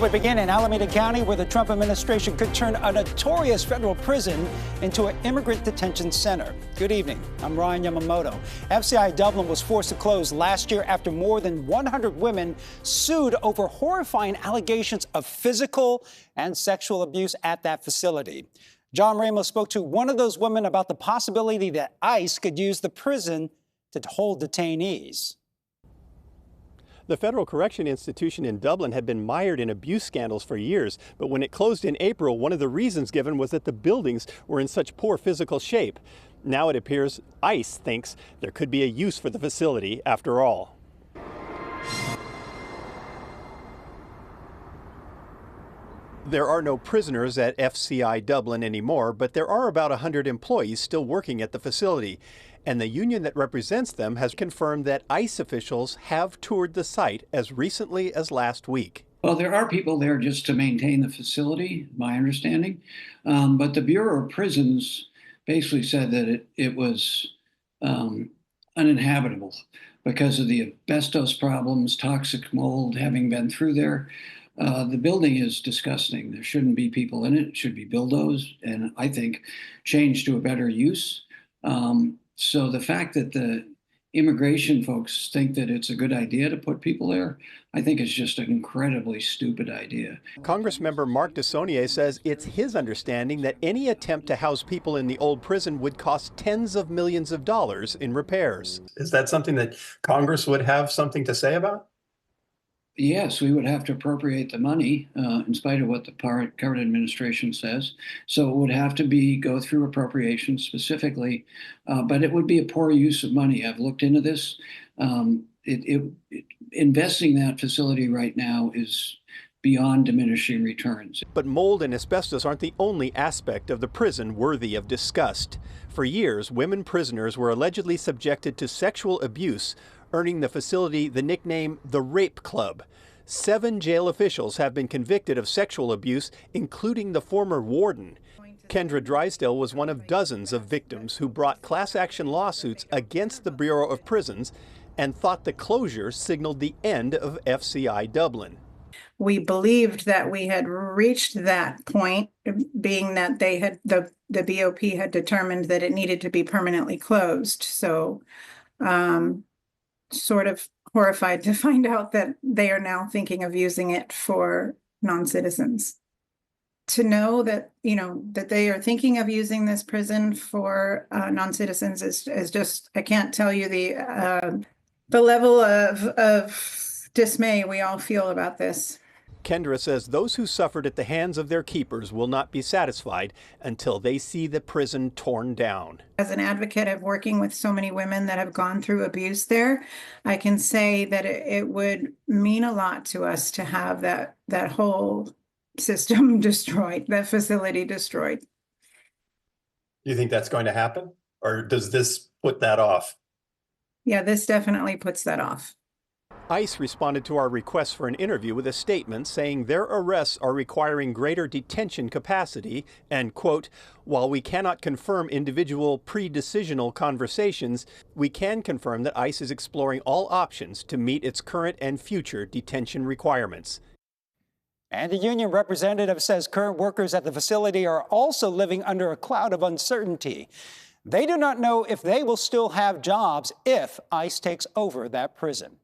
We begin in Alameda County, where the Trump administration could turn a notorious federal prison into an immigrant detention center. Good evening. I'm Ryan Yamamoto. FCI Dublin was forced to close last year after more than 100 women sued over horrifying allegations of physical and sexual abuse at that facility. John Ramos spoke to one of those women about the possibility that ICE could use the prison to hold detainees. The Federal Correction Institution in Dublin had been mired in abuse scandals for years, but when it closed in April, one of the reasons given was that the buildings were in such poor physical shape. Now it appears ICE thinks there could be a use for the facility after all. There are no prisoners at FCI Dublin anymore, but there are about 100 employees still working at the facility. And the union that represents them has confirmed that ICE officials have toured the site as recently as last week. Well, there are people there just to maintain the facility, my understanding. But the Bureau of Prisons basically said that it was uninhabitable because of the asbestos problems, toxic mold having been through there. The building is disgusting. There shouldn't be people in it. It should be bulldozed and I think changed to a better use. So the fact that the immigration folks think that it's a good idea to put people there, I think is just an incredibly stupid idea. Congressmember Mark DeSaulnier says it's his understanding that any attempt to house people in the old prison would cost tens of millions of dollars in repairs. Is that something that Congress would have something to say about? Yes, we would have to appropriate the money in spite of what the current administration says. So it would have to go through appropriations specifically, but it would be a poor use of money. I've looked into this. Investing that facility right now is beyond diminishing returns. But mold and asbestos aren't the only aspect of the prison worthy of disgust. For years, women prisoners were allegedly subjected to sexual abuse, earning the facility the nickname the Rape Club. 7 jail officials have been convicted of sexual abuse, including the former warden. Kendra Drysdale was one of dozens of victims who brought class action lawsuits against the Bureau of Prisons and thought the closure signaled the end of FCI Dublin. We believed that we had reached that point, being that the BOP had determined that it needed to be permanently closed. So sort of horrified to find out that they are now thinking of using it for non-citizens. To know that, that they are thinking of using this prison for non-citizens is just, I can't tell you the level of dismay we all feel about this. Kendra says those who suffered at the hands of their keepers will not be satisfied until they see the prison torn down. As an advocate of working with so many women that have gone through abuse there, I can say that it would mean a lot to us to have that whole system destroyed, that facility destroyed. Do you think that's going to happen? Or does this put that off? Yeah, this definitely puts that off. ICE responded to our request for an interview with a statement saying their arrests are requiring greater detention capacity and, quote, while we cannot confirm individual pre-decisional conversations, we can confirm that ICE is exploring all options to meet its current and future detention requirements. And the union representative says current workers at the facility are also living under a cloud of uncertainty. They do not know if they will still have jobs if ICE takes over that prison.